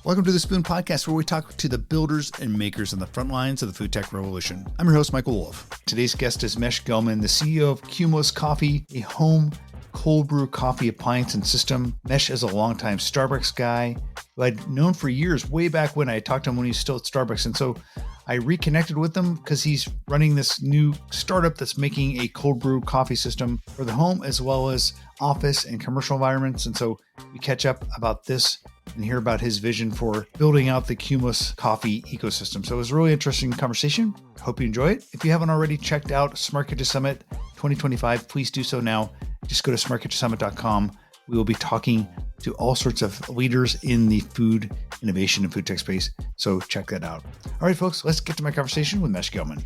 Welcome to the Spoon Podcast, where we talk to the builders and makers on the front lines of the food tech revolution. I'm your host, Michael Wolf. Today's guest is Mesh Gelman, the CEO of Cumulus Coffee, a home cold brew coffee appliance and system. Mesh is a longtime Starbucks guy who I'd known for years, way back when I talked to him when he was still at Starbucks. And so I reconnected with him because he's running this new startup that's making a cold brew coffee system for the home as well as office and commercial environments. And so we catch up about this and hear about his vision for building out the Cumulus Coffee ecosystem. So it was a really interesting conversation. Hope you enjoy it. If you haven't already checked out Smart Kitchen Summit 2025, please do so now. Just go to smartkitchensummit.com. We will be talking to all sorts of leaders in the food innovation and food tech space. So check that out. All right, folks, let's get to my conversation with Mesh Gelman.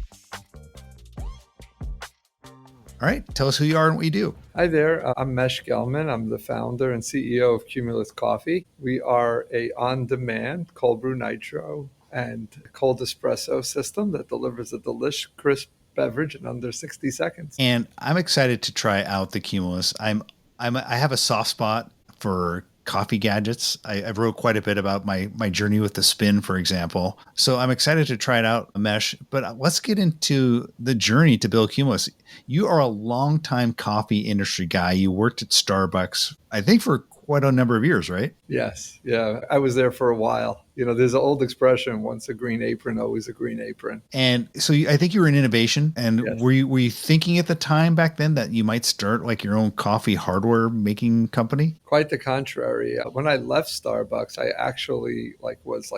All right, tell us who you are and what you do. Hi there, I'm Mesh Gelman. I'm the founder and CEO of Cumulus Coffee. We are a on-demand cold brew nitro and cold espresso system that delivers a delicious, crisp beverage in under 60 seconds. And I'm excited to try out the Cumulus. I have a soft spot for coffee gadgets. I wrote quite a bit about my journey with the spin, for example. So I'm excited to try it out, Mesh. But let's get into the journey to build Cumulus. You are a longtime coffee industry guy. You worked at Starbucks, I think, for quite a number of years, right? Yes. Yeah. I was there for a while. You know, there's an old expression, once a green apron, always a green apron. And so I think you were in innovation. And Yes. were you thinking at the time back then that you might start like your own coffee hardware making company? Quite the contrary. When I left Starbucks, I actually was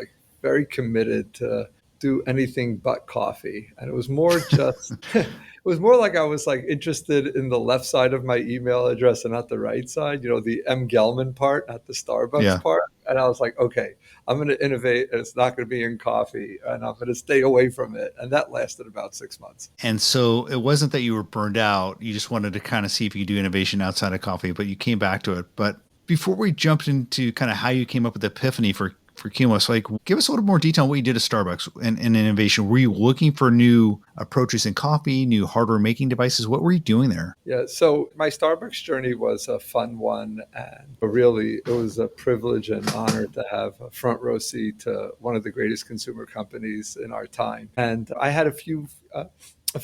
very committed to do anything but coffee. And it was more just, it was more like I was interested in the left side of my email address and not the right side, you know, the M. Gelman part, not the Starbucks part. And I was like, okay, I'm going to innovate and it's not going to be in coffee and I'm going to stay away from it. And that lasted about 6 months. And so it wasn't that you were burned out. You just wanted to kind of see if you could do innovation outside of coffee, but you came back to it. But before we jumped into kind of how you came up with the epiphany for Cumulus, give us a little more detail on what you did at Starbucks and innovation. Were you looking for new approaches in coffee, new hardware making devices? What were you doing there? Yeah, so my Starbucks journey was a fun one. And really, it was a privilege and honor to have a front row seat to one of the greatest consumer companies in our time. And I had a few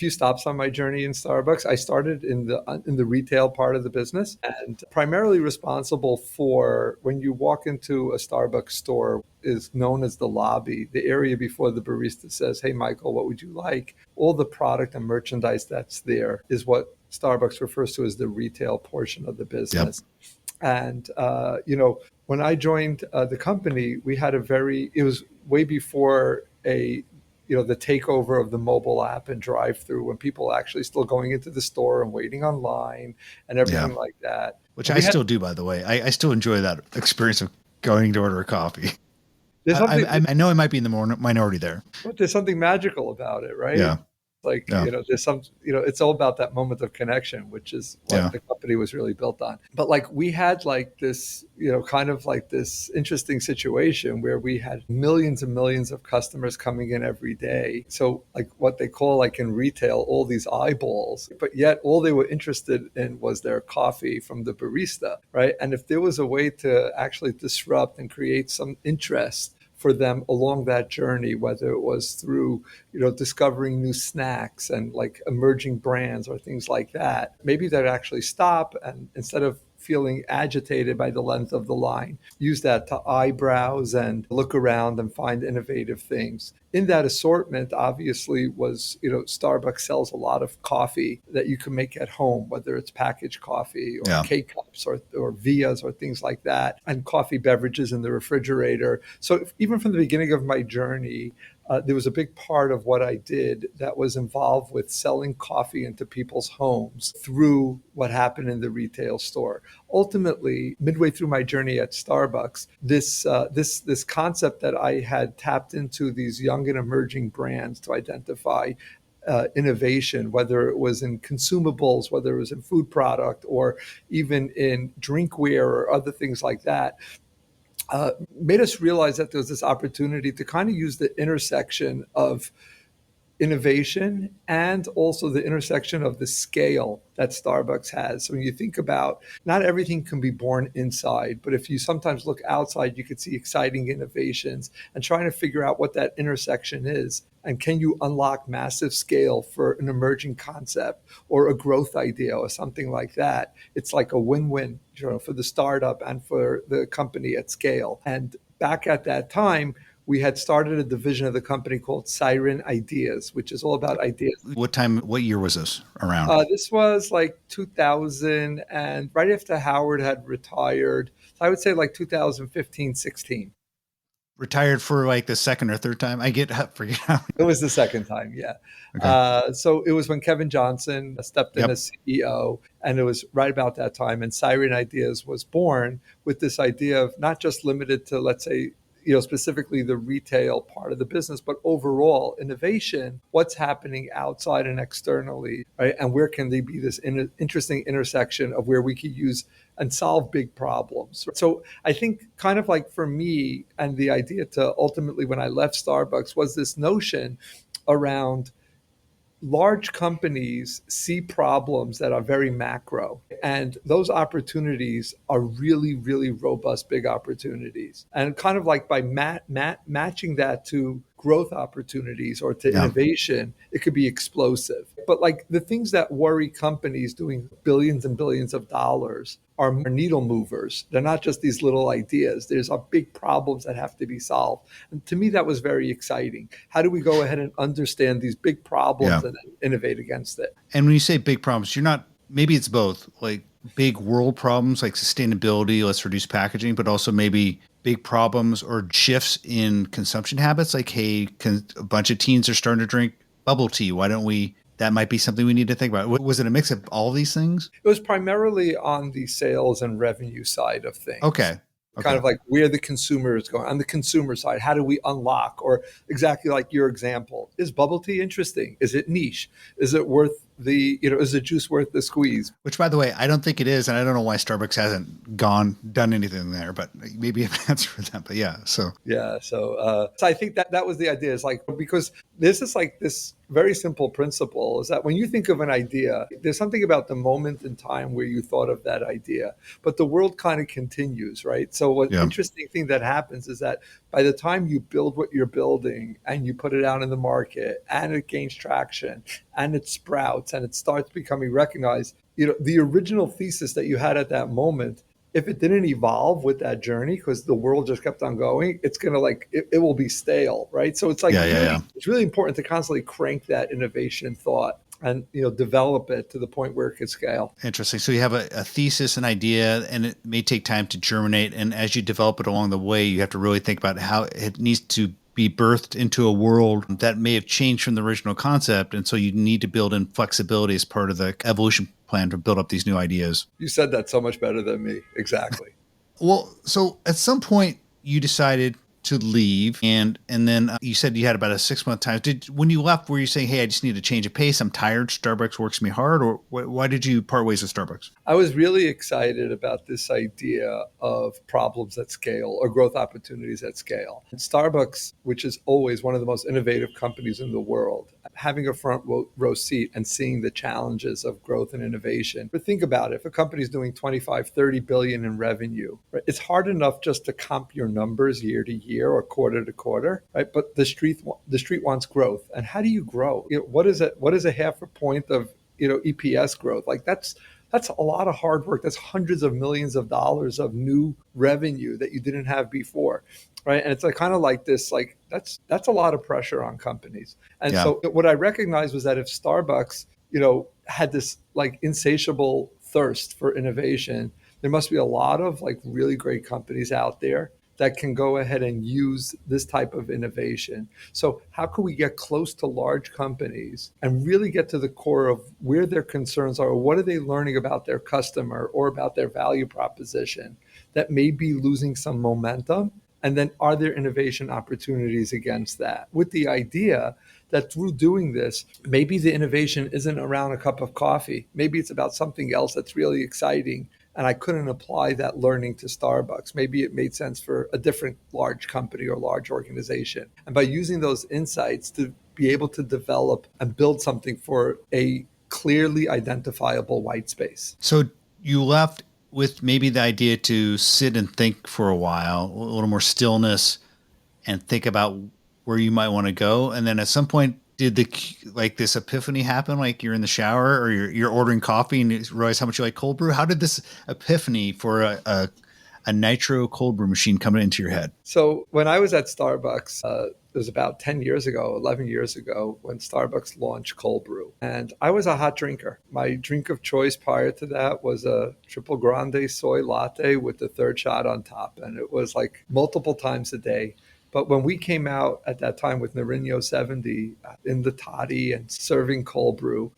stops on my journey in Starbucks. I started in the retail part of the business and primarily responsible for when you walk into a Starbucks store is known as the lobby, the area before the barista says, "Hey, Michael, what would you like?" All the product and merchandise that's there is what Starbucks refers to as the retail portion of the business. Yep. And, when I joined the company, we had it was way before the takeover of the mobile app and drive-through, when people actually still going into the store and waiting online and everything like that. Which I still do, by the way. I still enjoy that experience of going to order a coffee. I know I might be in the minority there. But there's something magical about it, right? Yeah. There's it's all about that moment of connection, which is what the company was really built on. But we had this, this interesting situation where we had millions and millions of customers coming in every day. So what they call in retail, all these eyeballs, but yet all they were interested in was their coffee from the barista, right? And if there was a way to actually disrupt and create some interest for them along that journey, whether it was through, discovering new snacks and emerging brands or things like that, maybe they'd actually stop and instead of feeling agitated by the length of the line, use that to eyebrows and look around and find innovative things. In that assortment, obviously, was, Starbucks sells a lot of coffee that you can make at home, whether it's packaged coffee or K-Cups or Vias or things like that, and coffee beverages in the refrigerator. So even from the beginning of my journey, there was a big part of what I did that was involved with selling coffee into people's homes through what happened in the retail store. Ultimately, midway through my journey at Starbucks, this concept that I had tapped into these young and emerging brands to identify innovation, whether it was in consumables, whether it was in food product, or even in drinkware or other things like that, made us realize that there was this opportunity to kind of use the intersection of innovation and also the intersection of the scale that Starbucks has. So when you think about, not everything can be born inside, but if you sometimes look outside, you could see exciting innovations and trying to figure out what that intersection is. And can you unlock massive scale for an emerging concept or a growth idea or something like that? It's like a win-win, for the startup and for the company at scale. And back at that time, we had started a division of the company called Siren Ideas, which is all about ideas. What year was this around? This was like 2000 and right after Howard had retired. So I would say like 2015, 16. Retired for like the second or third time? Forget how. It was the second time, yeah. Okay. So it was when Kevin Johnson stepped in Yep. as CEO, and it was right about that time. And Siren Ideas was born with this idea of not just limited to, let's say, specifically the retail part of the business, but overall innovation, what's happening outside and externally, right? And where can they be this interesting intersection of where we could use and solve big problems. So I think kind of like for me, and the idea to ultimately when I left Starbucks was this notion around large companies see problems that are very macro, and those opportunities are really, really robust, big opportunities. And kind of like by matching that to growth opportunities or to innovation, it could be explosive. But like the things that worry companies doing billions and billions of dollars are needle movers. They're not just these little ideas. There's big problems that have to be solved. And to me, that was very exciting. How do we go ahead and understand these big problems and innovate against it? And when you say big problems, maybe it's both, like big world problems like sustainability, let's reduce packaging, but also maybe big problems or shifts in consumption habits. Like, hey, a bunch of teens are starting to drink bubble tea. That might be something we need to think about. Was it a mix of all these things? It was primarily on the sales and revenue side of things. Okay. Kind of like where the consumer is going. On the consumer side, how do we unlock? Or exactly like your example, is bubble tea interesting? Is it niche? Is it worth is the juice worth the squeeze? Which, by the way, I don't think it is. And I don't know why Starbucks hasn't done anything there, but maybe that's for them. But yeah, so. Yeah. So I think that was the idea, is like, because this is like this very simple principle is that when you think of an idea, there's something about the moment in time where you thought of that idea, but the world kind of continues, right? So what interesting thing that happens is that by the time you build what you're building and you put it out in the market and it gains traction and it sprouts and it starts becoming recognized, the original thesis that you had at that moment, if it didn't evolve with that journey, because the world just kept on going, it's going to it will be stale, right? So it's like, it's really important to constantly crank that innovation thought and, develop it to the point where it could scale. Interesting. So you have a thesis, an idea, and it may take time to germinate. And as you develop it along the way, you have to really think about how it needs to be birthed into a world that may have changed from the original concept. And so you need to build in flexibility as part of the evolution plan to build up these new ideas. You said that so much better than me. Exactly. Well, so at some point you decided to leave, and then you said you had about a 6-month time. When you left, were you saying, hey, I just need to change of pace, I'm tired, Starbucks works me hard, or why did you part ways with Starbucks? I was really excited about this idea of problems at scale or growth opportunities at scale. And Starbucks, which is always one of the most innovative companies in the world, having a front row seat and seeing the challenges of growth and innovation. But think about it, if a company is doing 25, 30 billion in revenue, right, it's hard enough just to comp your numbers year to year or quarter to quarter, right? But the street wants growth. And how do you grow? What is it? What is a half a point of EPS growth? Like that's a lot of hard work. That's hundreds of millions of dollars of new revenue that you didn't have before, right? And it's kind of like this, like that's a lot of pressure on companies. And so what I recognized was that if Starbucks, had this like insatiable thirst for innovation, there must be a lot of like really great companies out there that can go ahead and use this type of innovation. So how can we get close to large companies and really get to the core of where their concerns are? What are they learning about their customer or about their value proposition that may be losing some momentum? And then are there innovation opportunities against that? With the idea that through doing this, maybe the innovation isn't around a cup of coffee. Maybe it's about something else that's really exciting. And I couldn't apply that learning to Starbucks. Maybe it made sense for a different large company or large organization. And by using those insights to be able to develop and build something for a clearly identifiable white space. So you left with maybe the idea to sit and think for a while, a little more stillness, and think about where you might want to go. And then at some point, did this epiphany happen? Like you're in the shower or you're ordering coffee and you realize how much you like cold brew. How did this epiphany for a nitro cold brew machine come into your head? So when I was at Starbucks, it was about 10 years ago, 11 years ago, when Starbucks launched cold brew. And I was a hot drinker. My drink of choice prior to that was a triple grande soy latte with the third shot on top. And it was like multiple times a day. But when we came out at that time with Nariño 70 in the toddy and serving cold brew,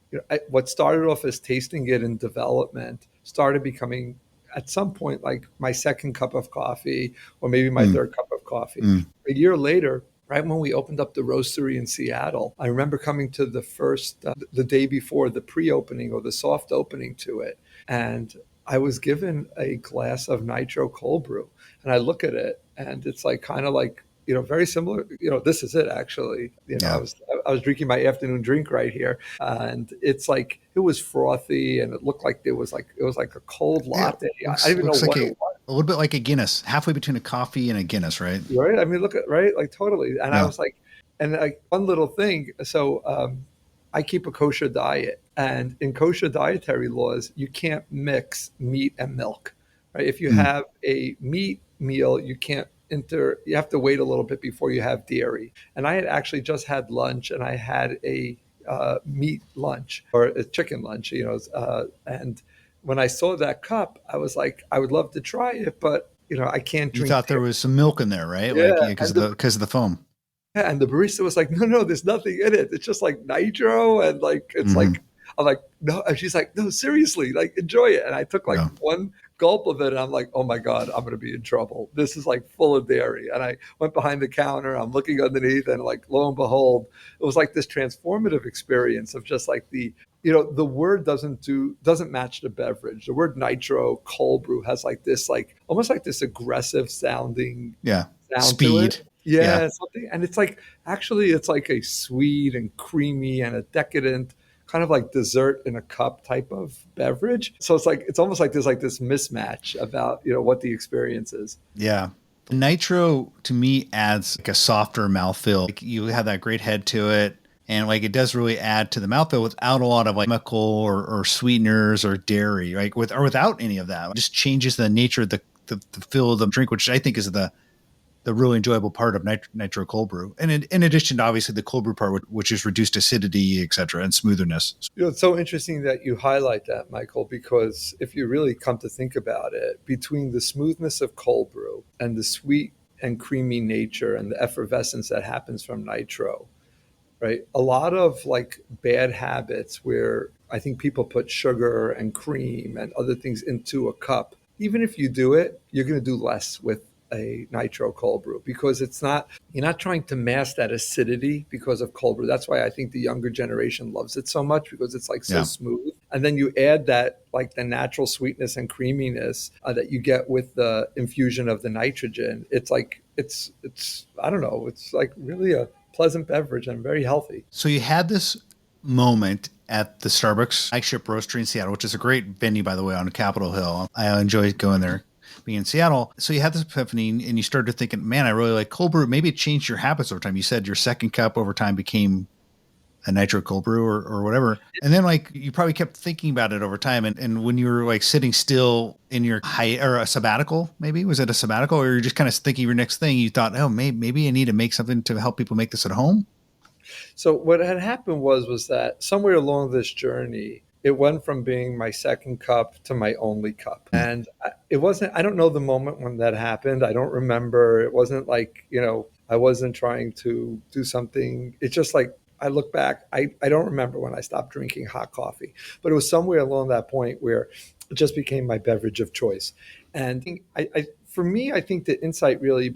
what started off as tasting it in development started becoming at some point like my second cup of coffee or maybe my third cup of coffee. A year later, right when we opened up the roastery in Seattle, I remember coming to the day before the pre-opening or the soft opening to it. And I was given a glass of nitro cold brew. And I look at it and it's like kind of like, very similar. This is it actually. Yeah. I was drinking my afternoon drink right here, and it's like it was frothy, and it looked like it was like a cold latte. I don't even know what it was. A little bit like a Guinness, halfway between a coffee and a Guinness, right? Right. I mean, look at right, like totally. And I was like, and like one little thing. So I keep a kosher diet, and in kosher dietary laws, you can't mix meat and milk. Right. If you have a meat meal, you have to wait a little bit before you have dairy. And I had actually just had lunch, and I had a meat lunch or a chicken lunch, and when I saw that cup, I was like, I would love to try it, but I can't drink. You thought there was some milk in there, right? Yeah, because of the foam. Yeah, and the barista was like, no, there's nothing in it. It's just like nitro, and like it's like I'm like, no, and she's like, no, seriously, like enjoy it. And I took like one gulp of it, and I'm like, oh my God, I'm going to be in trouble. This is like full of dairy. And I went behind the counter, I'm looking underneath, and like, lo and behold, it was like this transformative experience of just like the word doesn't match the beverage. The word nitro cold brew has like this, like almost like this aggressive sounding sound speed. To it. Yeah, something. And it's like, actually, it's like a sweet and creamy and a decadent kind of like dessert in a cup type of beverage. So it's almost like there's like this mismatch about, what the experience is. Yeah. Nitro to me adds like a softer mouthfeel. Like you have that great head to it. And like it does really add to the mouthfeel without a lot of like chemical or sweeteners or dairy, right? Without any of that. It just changes the nature of the feel of the drink, which I think is the really enjoyable part of nitro cold brew. And in addition to obviously the cold brew part, which is reduced acidity, et cetera, and smootherness. It's so interesting that you highlight that, Michael, because if you really come to think about it, between the smoothness of cold brew and the sweet and creamy nature and the effervescence that happens from nitro, right? A lot of like bad habits where I think people put sugar and cream and other things into a cup. Even if you do it, you're going to do less with a nitro cold brew because you're not trying to mask that acidity because of cold brew. That's why I think the younger generation loves it so much, because it's like so smooth. And then you add that like the natural sweetness and creaminess that you get with the infusion of the nitrogen. It's like, it's I don't know, it's like really a pleasant beverage and very healthy. So you had this moment at the Starbucks flagship roastery in Seattle, which is a great venue, by the way, on Capitol Hill. I enjoy going there, being in Seattle. So you had this epiphany and you started thinking, man, I really like cold brew. Maybe it changed your habits over time. You said your second cup over time became a nitro cold brew or whatever. And then like you probably kept thinking about it over time. And when you were like sitting still in your or a sabbatical, maybe was it a sabbatical, or you're just kind of thinking of your next thing? You thought, oh, maybe I need to make something to help people make this at home. So what had happened was that somewhere along this journey, it went from being my second cup to my only cup. And I don't know the moment when that happened. I don't remember. It wasn't like, I wasn't trying to do something. It's just like, I look back, I don't remember when I stopped drinking hot coffee, but it was somewhere along that point where it just became my beverage of choice. And for me, I think the insight really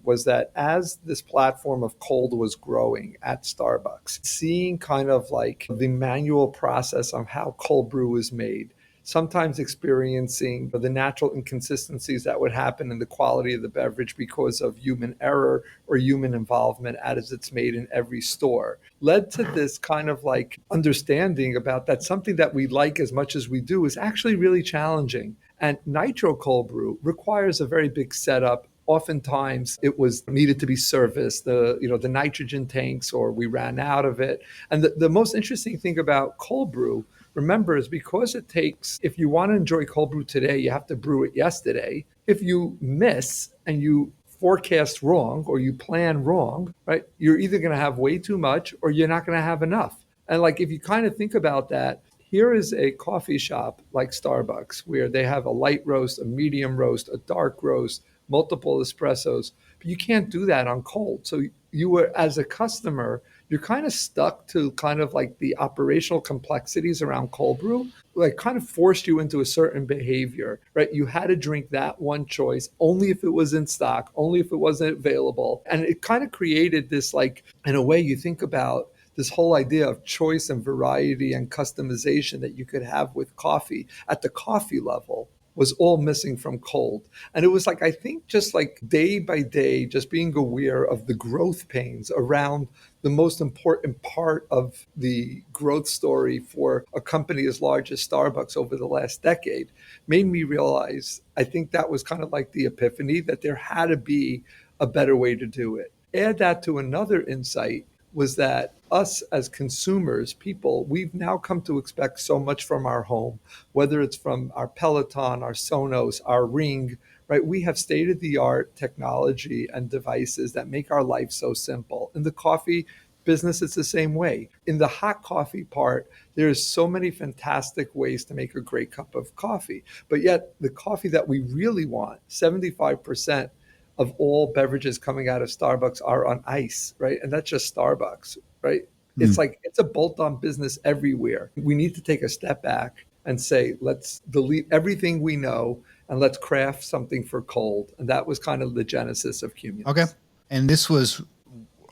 was that as this platform of cold was growing at Starbucks, seeing kind of like the manual process of how cold brew is made, sometimes experiencing the natural inconsistencies that would happen in the quality of the beverage because of human error or human involvement as it's made in every store, led to this kind of like understanding about that something that we like as much as we do is actually really challenging. And nitro cold brew requires a very big setup. Oftentimes it was needed to be serviced, the nitrogen tanks, or we ran out of it. And the most interesting thing about cold brew, remember, is because it takes, if you want to enjoy cold brew today, you have to brew it yesterday. If you miss and you forecast wrong or you plan wrong, right, you're either going to have way too much or you're not going to have enough. And like, if you kind of think about that, here is a coffee shop like Starbucks where they have a light roast, a medium roast, a dark roast, multiple espressos, but you can't do that on cold. So you were, as a customer, you're kind of stuck to kind of like the operational complexities around cold brew, like kind of forced you into a certain behavior, right? You had to drink that one choice only if it was in stock, only if it wasn't available. And it kind of created this, like, in a way, you think about this whole idea of choice and variety and customization that you could have with coffee at the coffee level was all missing from cold. And it was like, I think just like day by day, just being aware of the growth pains around the most important part of the growth story for a company as large as Starbucks over the last decade made me realize, I think that was kind of like the epiphany that there had to be a better way to do it. Add that to another insight, was that us as consumers, people, we've now come to expect so much from our home, whether it's from our Peloton, our Sonos, our Ring, right? We have state-of-the-art technology and devices that make our life so simple. In the coffee business, it's the same way. In the hot coffee part, there's so many fantastic ways to make a great cup of coffee. But yet the coffee that we really want, 75% of all beverages coming out of Starbucks are on ice, right? And that's just Starbucks, right? It's like, it's a bolt-on business everywhere. We need to take a step back and say, let's delete everything we know and let's craft something for cold. And that was kind of the genesis of Cumulus. Okay. And this was,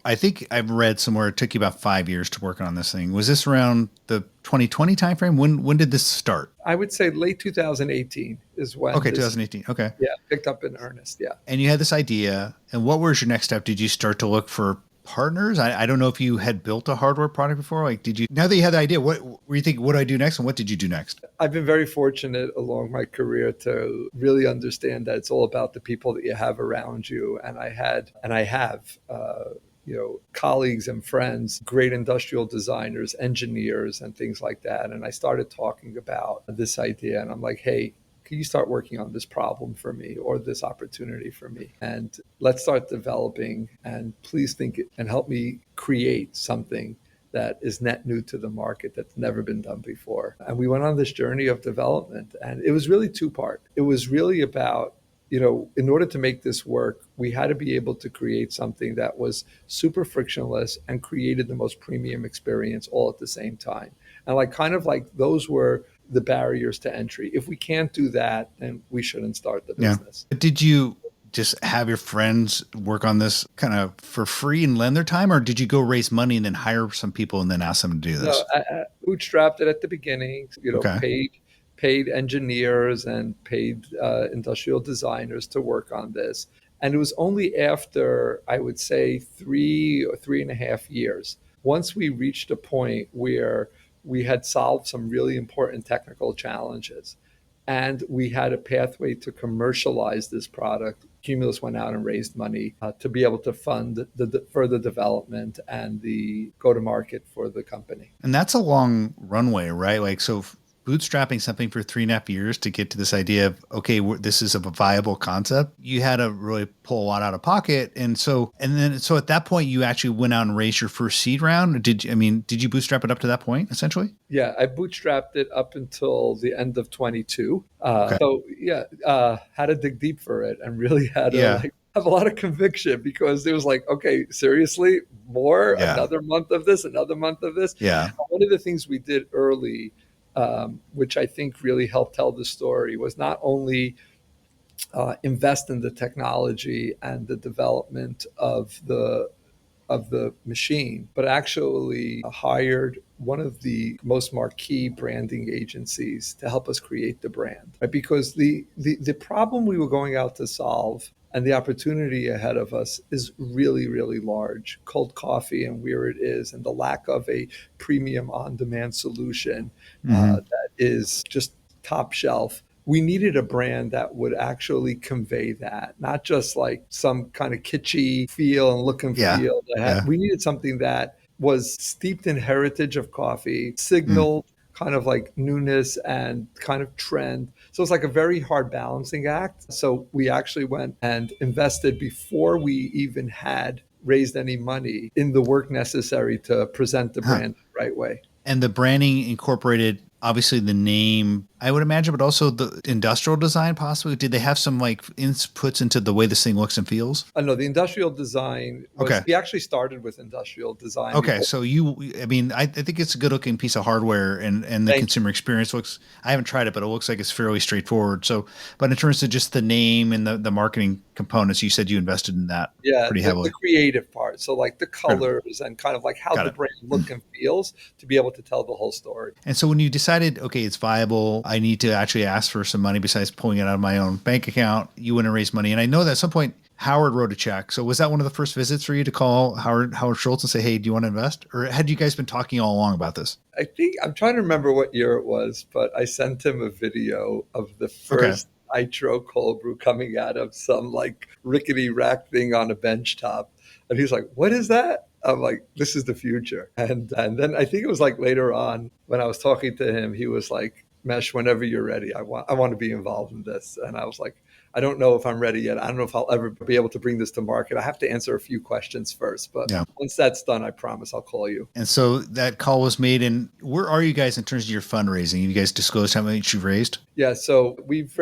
I think I've read somewhere it took you about 5 years to work on this thing. Was this around the 2020 timeframe? When did this start? I would say late 2018 is when. Okay, 2018. Okay. Yeah, picked up in earnest. Yeah. And you had this idea. And what was your next step? Did you start to look for partners? I don't know if you had built a hardware product before. Like, did you, now that you had the idea, what were you thinking, what do I do next? And what did you do next? I've been very fortunate along my career to really understand that it's all about the people that you have around you. And I have, colleagues and friends, great industrial designers, engineers, and things like that. And I started talking about this idea, and I'm like, hey, can you start working on this problem for me or this opportunity for me? And let's start developing, and please think and help me create something that is net new to the market that's never been done before. And we went on this journey of development, and it was really two-part. It was really about, in order to make this work, we had to be able to create something that was super frictionless and created the most premium experience all at the same time. And those were the barriers to entry. If we can't do that, then we shouldn't start the business. Yeah. Did you just have your friends work on this kind of for free and lend their time, or did you go raise money and then hire some people and then ask them to do this? No, I bootstrapped it at the beginning, paid engineers and paid industrial designers to work on this. And it was only after, I would say, 3 or 3.5 years, once we reached a point where we had solved some really important technical challenges and we had a pathway to commercialize this product, Cumulus went out and raised money to be able to fund the further development and the go-to-market for the company. And that's a long runway, right? Like, so bootstrapping something for 3.5 years to get to this idea of, okay, this is a viable concept. You had to really pull a lot out of pocket. And so at that point, you actually went out and raised your first seed round. Did you bootstrap it up to that point, essentially? Yeah, I bootstrapped it up until the end of 22. Okay. So had to dig deep for it and really had to have a lot of conviction, because it was like, okay, seriously, more, another month of this. Yeah. One of the things we did early, which I think really helped tell the story, was not only invest in the technology and the development of the of the machine, but actually hired one of the most marquee branding agencies to help us create the brand, right? Because the problem we were going out to solve and the opportunity ahead of us is really, really large. Cold coffee and where it is, and the lack of a premium on-demand solution that is just top shelf. We needed a brand that would actually convey that, not just like some kind of kitschy feel and look and Yeah. feel. Yeah. We needed something that was steeped in heritage of coffee, Mm. signaled kind of like newness and kind of trend. So it's like a very hard balancing act. So we actually went and invested before we even had raised any money in the work necessary to present the Huh. brand the right way. And the branding incorporated obviously the name, I would imagine, but also the industrial design possibly. Did they have some like inputs into the way this thing looks and feels? No, the industrial design was, Okay. we actually started with industrial design Okay. before. So I mean, I think it's a good looking piece of hardware and the Thank consumer experience looks, I haven't tried it, but it looks like it's fairly straightforward. So, but in terms of just the name and the marketing components, you said you invested in that Yeah, pretty the heavily. creative part. So like the Good. colors and kind of like how Got the it. brand look and feels to be able to tell the whole story. And so when you decided, okay, it's viable, I need to actually ask for some money besides pulling it out of my own bank account, you went and raised money. And I know that at some point Howard wrote a check. So was that one of the first visits for you to call Howard Schultz and say, hey, do you want to invest? Or had you guys been talking all along about this? I think I'm trying to remember what year it was, but I sent him a video of the Okay. first nitro cold brew coming out of some like rickety rack thing on a bench top. And he's like, "What is that?" I'm like, "This is the future." And then I think it was like later on when I was talking to him, he was like, "Mesh, whenever you're ready, I want to be involved in this." And I was like, "I don't know if I'm ready yet. I don't know if I'll ever be able to bring this to market. I have to answer a few questions first, but Yeah. once that's done, I promise I'll call you." And so that call was made. And where are you guys in terms of your fundraising? Have you guys disclosed how much you've raised? Yeah, so we've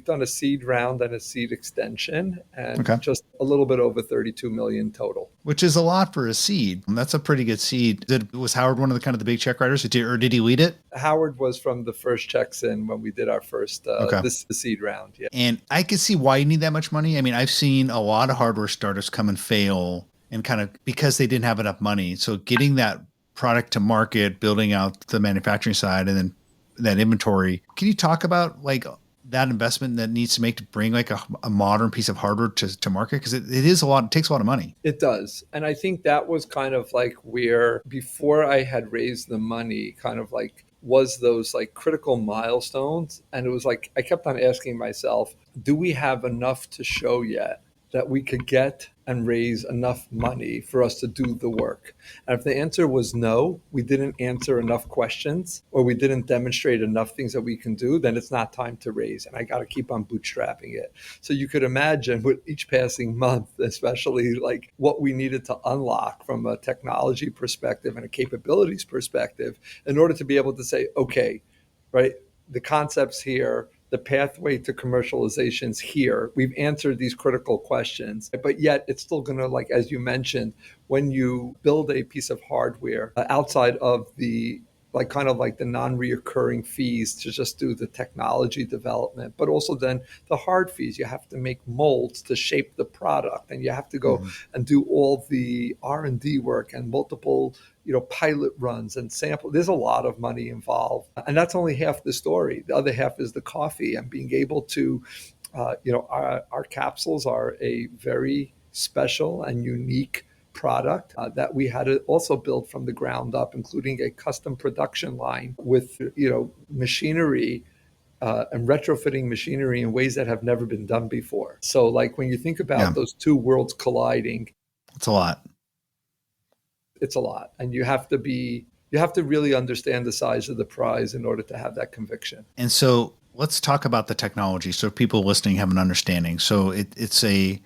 done a seed round and a seed extension, and Okay. just a little bit over 32 million total. Which is a lot for a seed. That's a pretty good seed. Was Howard one of the kind of the big check writers, or did he lead it? Howard was from the first checks in when we did our first Okay. this the seed round. Yeah, And I can see why you need that much money. I mean, I've seen a lot of hardware startups come and fail and kind of because they didn't have enough money. So getting that product to market, building out the manufacturing side, and then that inventory. Can you talk about like that investment that needs to make to bring like a modern piece of hardware to market? Because it is a lot, it takes a lot of money. it does. And I think that was kind of like where before I had raised the money, kind of like was those like critical milestones. And it was like I kept on asking myself, do we have enough to show yet that we could get and raise enough money for us to do the work? And if the answer was no, we didn't answer enough questions or we didn't demonstrate enough things that we can do, then it's not time to raise. And I got to keep on bootstrapping it. So you could imagine with each passing month, especially like what we needed to unlock from a technology perspective and a capabilities perspective in order to be able to say, okay, right, the concept's here, the pathway to commercialization's here. We've answered these critical questions, but yet it's still going to, like, as you mentioned, when you build a piece of hardware outside of the like kind of like the non-reoccurring fees to just do the technology development, but also then the hard fees. You have to make molds to shape the product, and you have to go and do all the R&D work and multiple pilot runs and sample. There's a lot of money involved, and that's only half the story. The other half is the coffee and being able to our capsules are a very special and unique product that we had to also build from the ground up, including a custom production line with machinery and retrofitting machinery in ways that have never been done before. So like when you think about those two worlds colliding, it's a lot. It's a lot. And you have to really understand the size of the prize in order to have that conviction. And so let's talk about the technology so people listening have an understanding. So it's a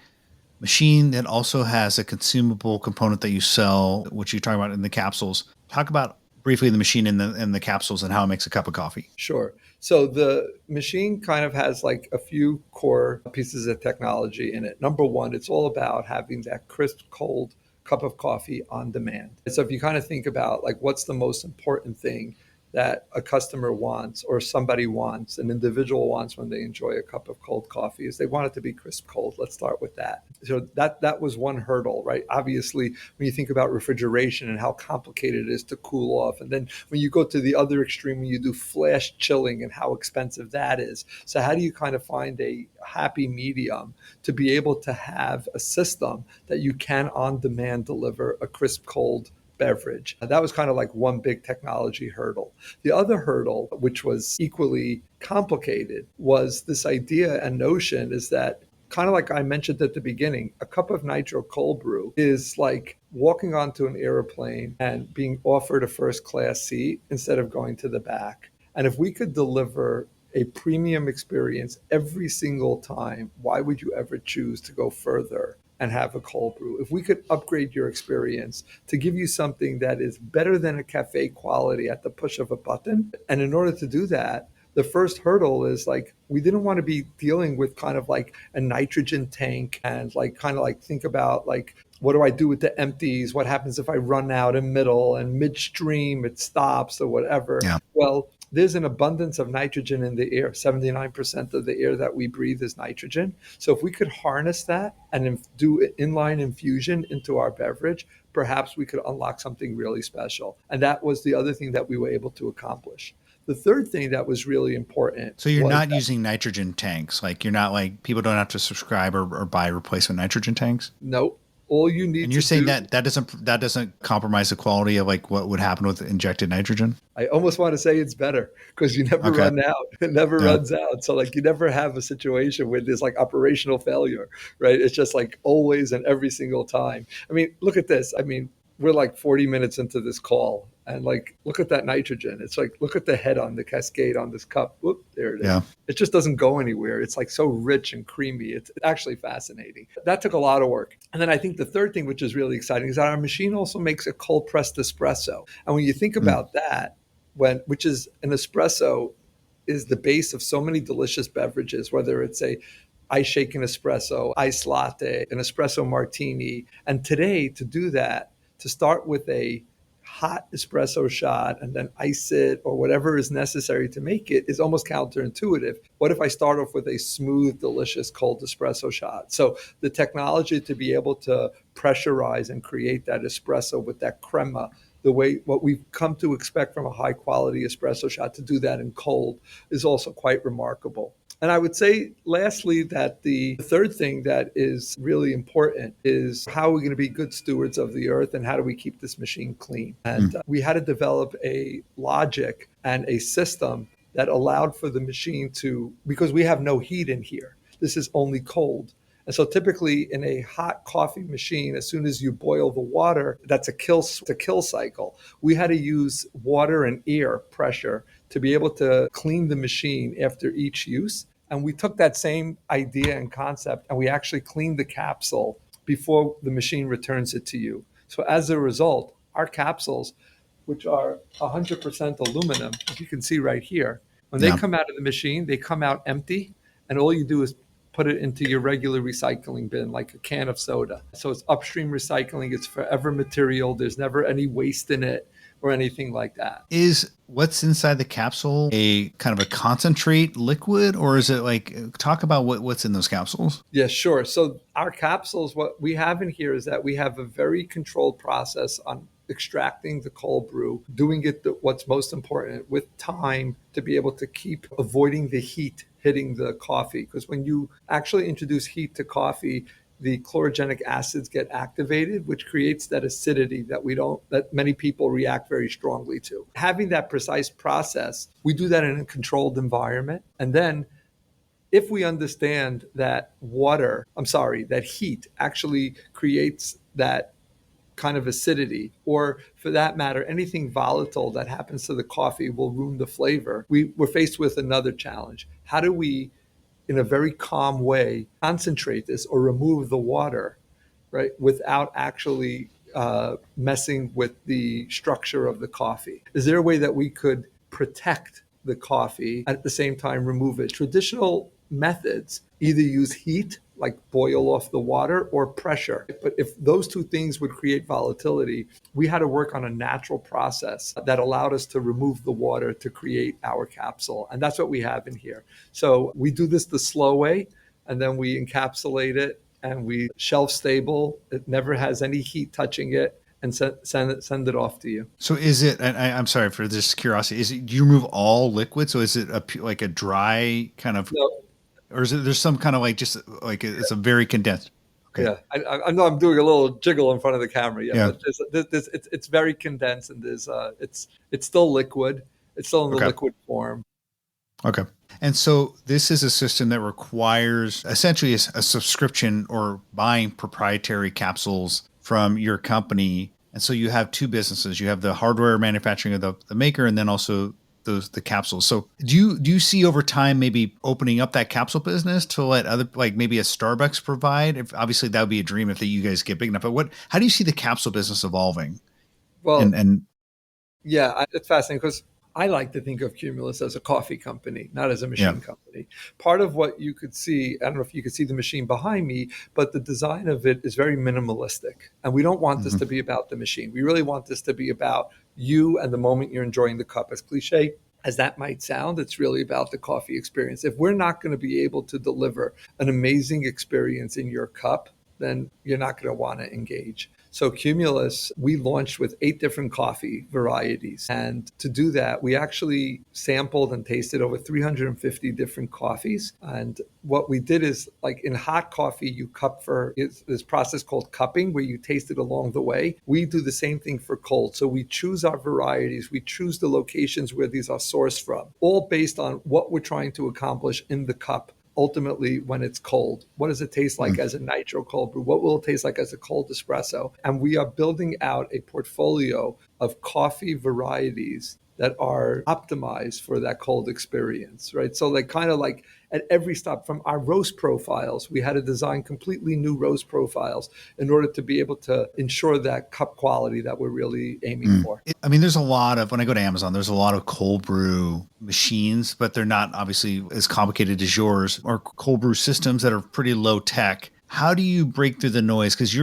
machine that also has a consumable component that you sell, which you talk about in the capsules. Talk about briefly the machine and the capsules and how it makes a cup of coffee. Sure. So the machine kind of has like a few core pieces of technology in it. Number one, it's all about having that crisp, cold cup of coffee on demand. And so if you kind of think about like what's the most important thing that a customer wants, or somebody wants, an individual wants when they enjoy a cup of cold coffee, is they want it to be crisp cold. Let's start with that. So that was one hurdle, right? Obviously, when you think about refrigeration and how complicated it is to cool off, and then when you go to the other extreme, when you do flash chilling and how expensive that is. So how do you kind of find a happy medium to be able to have a system that you can on demand deliver a crisp cold beverage? That was kind of like one big technology hurdle. The other hurdle, which was equally complicated, was this idea and notion is that, kind of like I mentioned at the beginning, a cup of nitro cold brew is like walking onto an airplane and being offered a first class seat instead of going to the back. And if we could deliver a premium experience every single time, why would you ever choose to go further and have a cold brew? If we could upgrade your experience to give you something that is better than a cafe quality at the push of a button, and in order to do that, the first hurdle is like, we didn't want to be dealing with kind of like a nitrogen tank and like kind of like think about like, what do I do with the empties? What happens if I run out in middle and midstream it stops or whatever? Yeah. Well, there's an abundance of nitrogen in the air. 79% of the air that we breathe is nitrogen. So if we could harness that and do inline infusion into our beverage, perhaps we could unlock something really special. And that was the other thing that we were able to accomplish. The third thing that was really important. So you're not using nitrogen tanks. Like you're not like, people don't have to subscribe or buy replacement nitrogen tanks. Nope. All you need. And you're saying that doesn't compromise the quality of like what would happen with injected nitrogen? I almost want to say it's better because you never run out. It never runs out. So like you never have a situation where there's like operational failure, right? It's just like always and every single time. I mean, look at this. I mean, we're like 40 minutes into this call and like, look at that nitrogen. It's like, look at the head on the cascade on this cup. Whoop, there it is. Yeah. It just doesn't go anywhere. It's like so rich and creamy. It's actually fascinating. That took a lot of work. And then I think the third thing, which is really exciting, is that our machine also makes a cold pressed espresso. And when you think about that, which is an espresso is the base of so many delicious beverages, whether it's a ice shaken espresso, iced latte, an espresso martini. And today to do that, to start with a hot espresso shot and then ice it or whatever is necessary to make it is almost counterintuitive. What if I start off with a smooth, delicious cold espresso shot? So the technology to be able to pressurize and create that espresso with that crema, what we've come to expect from a high quality espresso shot, to do that in cold is also quite remarkable. And I would say, lastly, that the third thing that is really important is how are we going to be good stewards of the earth and how do we keep this machine clean? And we had to develop a logic and a system that allowed for the machine to, because we have no heat in here, this is only cold. And so typically in a hot coffee machine, as soon as you boil the water, that's a kill cycle. We had to use water and air pressure to be able to clean the machine after each use. And we took that same idea and concept and we actually cleaned the capsule before the machine returns it to you. So as a result, our capsules, which are 100% aluminum, as you can see right here, when they come out of the machine, they come out empty. And all you do is put it into your regular recycling bin, like a can of soda. So it's upstream recycling. It's forever material. There's never any waste in it or anything like that. Is what's inside the capsule a kind of a concentrate liquid, or is it like, talk about what's in those capsules? Yeah, sure. So our capsules, what we have in here is that we have a very controlled process on extracting the cold brew, doing it what's most important with time to be able to keep avoiding the heat hitting the coffee. Because when you actually introduce heat to coffee, the chlorogenic acids get activated, which creates that acidity that many people react very strongly to. Having that precise process, we do that in a controlled environment. And then if we understand that that heat actually creates that kind of acidity, or for that matter, anything volatile that happens to the coffee will ruin the flavor, we're faced with another challenge. How do we, in a very calm way, concentrate this or remove the water, right, without actually messing with the structure of the coffee? Is there a way that we could protect the coffee at the same time remove it? Traditional methods either use heat like boil off the water or pressure. But if those two things would create volatility, we had to work on a natural process that allowed us to remove the water to create our capsule. And that's what we have in here. So we do this the slow way, and then we encapsulate it and we shelf stable. It never has any heat touching it, and send it off to you. So is it, and I'm sorry for this curiosity, do you remove all liquid? So is it like a dry kind of, No, or is it, there's some kind of like, just like it's a very condensed? Okay. yeah, I know I'm doing a little jiggle in front of the camera. Yeah. But it's very condensed, and it's still liquid. It's still in the Okay. liquid form. Okay. And so this is a system that requires essentially a subscription or buying proprietary capsules from your company. And so you have two businesses. You have the hardware manufacturing of the maker, and then also the capsules. So do you see over time maybe opening up that capsule business to let other, like maybe a Starbucks provide? If, obviously that would be a dream if you guys get big enough. But how do you see the capsule business evolving? Well, And yeah, it's fascinating because I like to think of Cumulus as a coffee company, not as a machine company. Part of what you could see, I don't know if you could see the machine behind me, but the design of it is very minimalistic. And we don't want this to be about the machine. We really want this to be about you and the moment you're enjoying the cup. As cliche as that might sound, it's really about the coffee experience. If we're not going to be able to deliver an amazing experience in your cup, then you're not going to want to engage. So Cumulus, we launched with 8 different coffee varieties. And to do that, we actually sampled and tasted over 350 different coffees. And what we did is, like in hot coffee, you cup for this process called cupping, where you taste it along the way. We do the same thing for cold. So we choose our varieties. We choose the locations where these are sourced from, all based on what we're trying to accomplish in the cup. Ultimately, when it's cold, what does it taste like as a nitro cold brew? What will it taste like as a cold espresso? And we are building out a portfolio of coffee varieties that are optimized for that cold experience, right? So they kind of like at every stop, from our roast profiles, we had to design completely new roast profiles in order to be able to ensure that cup quality that we're really aiming for. I mean, there's a lot of, when I go to Amazon, there's a lot of cold brew machines, but they're not obviously as complicated as yours, or cold brew systems that are pretty low tech. How do you break through the noise? Because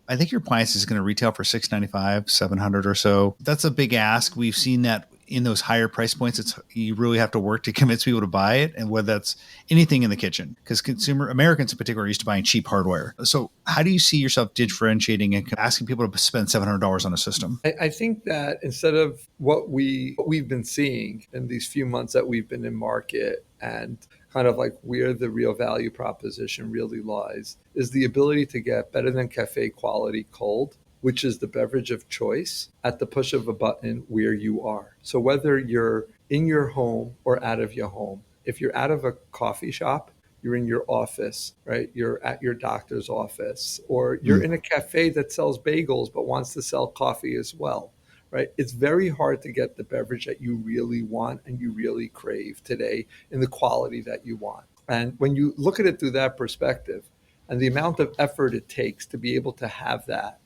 I think your appliance is going to retail for $695, $700 or so. That's a big ask. We've seen that in those higher price points. You really have to work to convince people to buy it, and whether that's anything in the kitchen, because Americans in particular are used to buying cheap hardware. So how do you see yourself differentiating and asking people to spend $700 on a system? I think that instead of what we've been seeing in these few months that we've been in market, and kind of like where the real value proposition really lies, is the ability to get better than cafe quality cold, which is the beverage of choice, at the push of a button where you are. So whether you're in your home or out of your home, if you're out of a coffee shop, you're in your office, right? You're at your doctor's office, or you're in a cafe that sells bagels but wants to sell coffee as well, right? It's very hard to get the beverage that you really want and you really crave today in the quality that you want. And when you look at it through that perspective and the amount of effort it takes to be able to have that,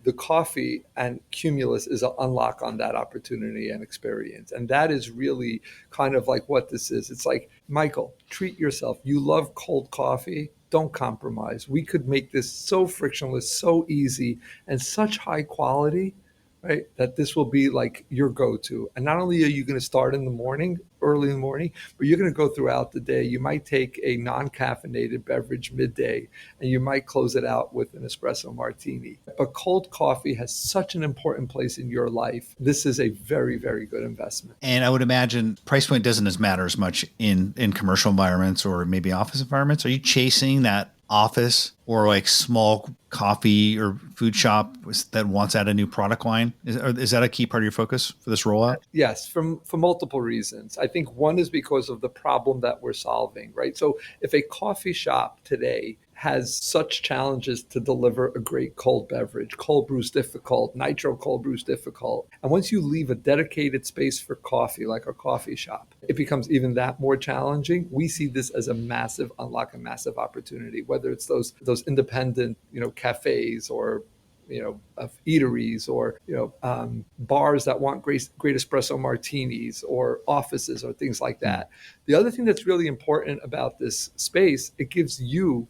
the coffee and Cumulus is an unlock on that opportunity and experience. And that is really kind of like what this is. It's like, Michael, treat yourself. You love cold coffee. Don't compromise. We could make this so frictionless, so easy, and such high quality, right? That this will be like your go-to. And not only are you going to start in the morning, early in the morning, but you're going to go throughout the day. You might take a non-caffeinated beverage midday, and you might close it out with an espresso martini. But cold coffee has such an important place in your life. This is a very, very good investment. And I would imagine price point doesn't matter as much in commercial environments or maybe office environments. Are you chasing that office or like small coffee or food shop that wants to add a new product line? Is that a key part of your focus for this rollout? Yes, for multiple reasons. I think one is because of the problem that we're solving, right? So if a coffee shop today has such challenges to deliver a great cold beverage, cold brew's difficult, nitro cold brew's difficult. And once you leave a dedicated space for coffee, like a coffee shop, it becomes even that more challenging. We see this as a massive unlock, a massive opportunity, whether it's those independent, cafes or of eateries or bars that want great espresso martinis or offices or things like that. The other thing that's really important about this space, it gives you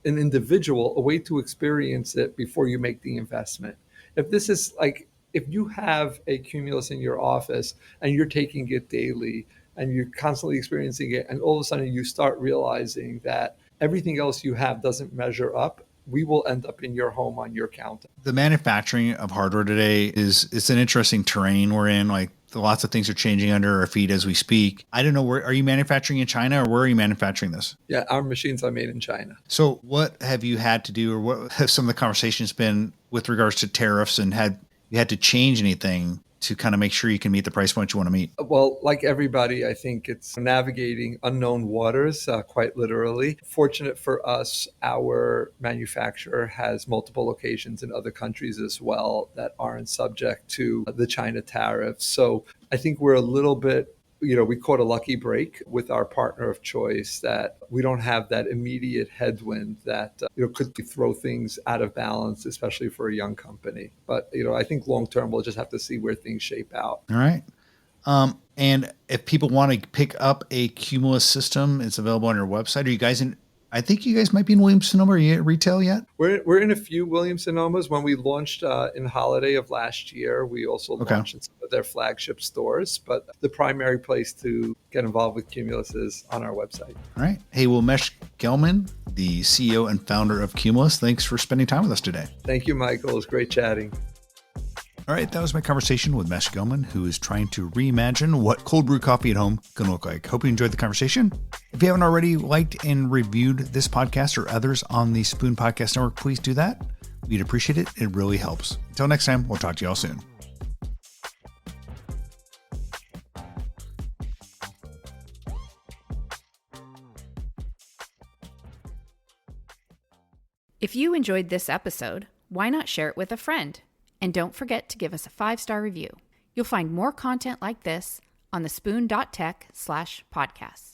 an individual a way to experience it before you make the investment. If you have a Cumulus in your office and you're taking it daily and you're constantly experiencing it, and all of a sudden you start realizing that everything else you have doesn't measure up, we will end up in your home on your counter. The manufacturing of hardware today it's an interesting terrain we're in. Like lots of things are changing under our feet as we speak. I don't know, where are you manufacturing in China, or where are you manufacturing this? Yeah, our machines are made in China. So what have you had to do, or what have some of the conversations been with regards to tariffs, and had you had to change anything to kind of make sure you can meet the price point you want to meet? Well, like everybody, I think it's navigating unknown waters, quite literally. Fortunate for us, our manufacturer has multiple locations in other countries as well that aren't subject to the China tariffs. So I think we're a little bit, we caught a lucky break with our partner of choice, that we don't have that immediate headwind that could throw things out of balance, especially for a young company. But I think long term we'll just have to see where things shape out. All right. And if people want to pick up a Cumulus system, it's available on your website. Are you guys in? I think you guys might be in Williams-Sonoma. Are you at retail yet? We're in a few Williams-Sonomas. When we launched in holiday of last year, we also launched in some of their flagship stores. But the primary place to get involved with Cumulus is on our website. All right. Hey, well, Mesh Gelman, the CEO and founder of Cumulus, thanks for spending time with us today. Thank you, Michael. It was great chatting. All right, that was my conversation with Mesh Gelman, who is trying to reimagine what cold brew coffee at home can look like. Hope you enjoyed the conversation. If you haven't already liked and reviewed this podcast or others on the Spoon Podcast Network, please do that. We'd appreciate it. It really helps. Until next time, we'll talk to you all soon. If you enjoyed this episode, why not share it with a friend? And don't forget to give us a 5-star review. You'll find more content like this on thespoon.tech/podcasts.